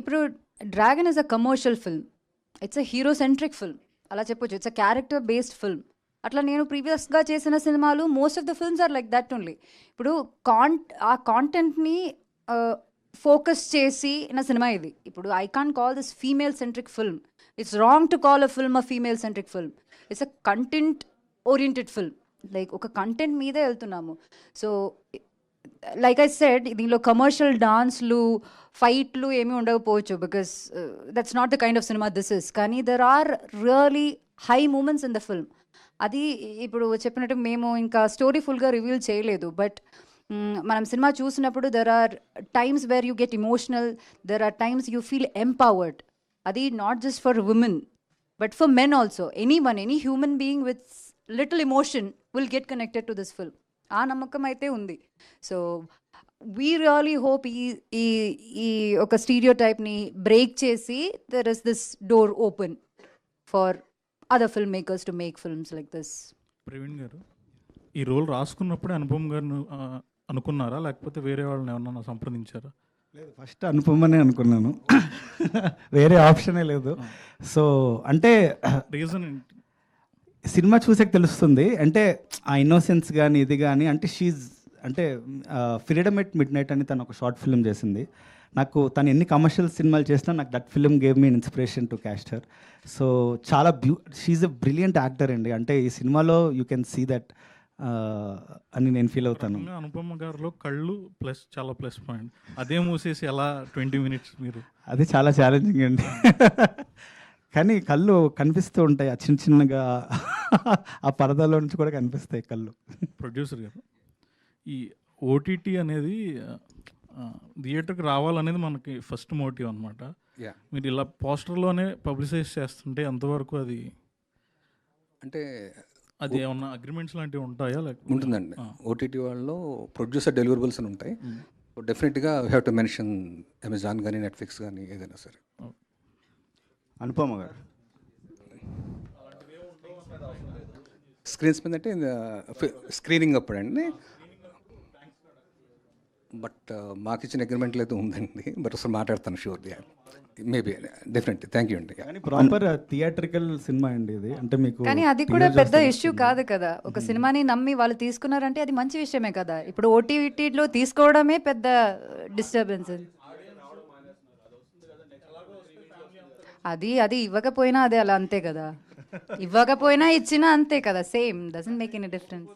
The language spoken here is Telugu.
ఇప్పుడు Dragon is a commercial film, it's a hero centric film అలా చెప్పొచ్చు. It's a character based film. అట్లా నేను ప్రీవియస్గా చేసిన సినిమాలు most of the films are like that only. ఇప్పుడు ఆ కాంటెంట్ని ఫోకస్ చేసి నా సినిమా ఇది. ఇప్పుడు I can't call this female centric film. It's wrong to call a film a female centric film. It's a content oriented film. Like ఒక కంటెంట్ మీదే వెళ్తున్నాము. సో లైక్ ఐ సెడ్, దీనిలో కమర్షియల్ డాన్స్లు ఫైట్లు ఏమీ ఉండకపోవచ్చు, because that's not the kind of cinema this is. కానీ there are really high moments in the film. అది ఇప్పుడు చెప్పినట్టు మేము ఇంకా స్టోరీ ఫుల్గా రివీల్ చేయలేదు, బట్ మనం సినిమా చూసినప్పుడు there are times where you get emotional, there are times you feel empowered. అది not just for women but for men also. Any human being with little emotion will get connected to this film. ఆ నమ్మకం అయితే ఉంది. సో వీ రియలీ హోప్ ఈ ఒక స్టీరియో టైప్ని బ్రేక్ చేసి there is this door open for other film makers to make films like this. Praveen గారు, ఈ రోల్ రాసుకున్నప్పుడే అనుపమ్ గారిని అనుకున్నారా, లేకపోతే వేరే వాళ్ళని ఏమన్నా సంప్రదించారా? లేదు, ఫస్ట్ అనుపమనే అనుకున్నాను. వేరే ఆప్షనే లేదు. సో అంటే రీజన్ సినిమా చూసాక తెలుస్తుంది. అంటే ఆ ఇన్నోసెన్స్ కానీ ఇది కానీ, అంటే అంటే ఫ్రీడమ్ ఎట్ మిడ్ నైట్ అని తను ఒక షార్ట్ ఫిల్మ్ చేసింది. నాకు తను ఎన్ని కమర్షియల్ సినిమాలు చేసినా నాకు that film gave me inspiration to caste her. So చాలా షీఈ్ ఎ బ్రిలియంట్ యాక్టర్ అండి. అంటే ఈ సినిమాలో యూ కెన్ సీ దట్ అని నేను ఫీల్ అవుతాను. అనుపమ గారిలో కళ్ళు చాలా ప్లస్ పాయింట్. అదే మూసేసి ఎలా 20 minutes మీరు? అది చాలా ఛాలెంజింగ్ అండి. కానీ కళ్ళు కనిపిస్తూ ఉంటాయి, ఆ చిన్న చిన్నగా ఆ పరదాలో నుంచి కూడా కనిపిస్తాయి కళ్ళు. ప్రొడ్యూసర్ గారు, ఈ ఓటీటీ అనేది థియేటర్కి రావాలనేది మనకి ఫస్ట్ మోటివ్ అనమాట. మీరు ఇలా పోస్టర్లోనే పబ్లిసైజ్ చేస్తుంటే ఎంతవరకు అది, అంటే అది ఏమన్నా అగ్రిమెంట్స్ లాంటివి ఉంటాయా? ఉంటుందండి. ఓటీటీ వాళ్ళలో ప్రొడ్యూసర్ డెలివరబుల్స్ అని ఉంటాయి. డెఫినెట్గా we have to mention Amazon కానీ నెట్ఫ్లిక్స్ కానీ ఏదైనా సరే. అనుపమ గారు స్క్రీన్స్ మీద అంటే స్క్రీనింగ్ అప్పుడండి. బట్ మాకు ఇచ్చిన అగ్రిమెంట్లు అయితే ఉందండి. బట్ ఒకసారి మాట్లాడతాను షూర్గా, మేబీ డెఫినెట్లీ. థ్యాంక్ యూ అండి. కానీ ప్రాపర్ థియేట్రికల్ సినిమా అండి ఇది. అంటే మీకు కానీ అది కూడా పెద్ద ఇష్యూ కాదు కదా. ఒక సినిమాని నమ్మి వాళ్ళు తీసుకున్నారంటే అది మంచి విషయమే కదా. ఇప్పుడు ఓటీటీలో తీసుకోవడమే పెద్ద డిస్టర్బెన్స్. అది ఇవ్వకపోయినా అదే అలా అంతే కదా. ఇవ్వకపోయినా ఇచ్చినా అంతే కదా. Same, doesn't make any difference.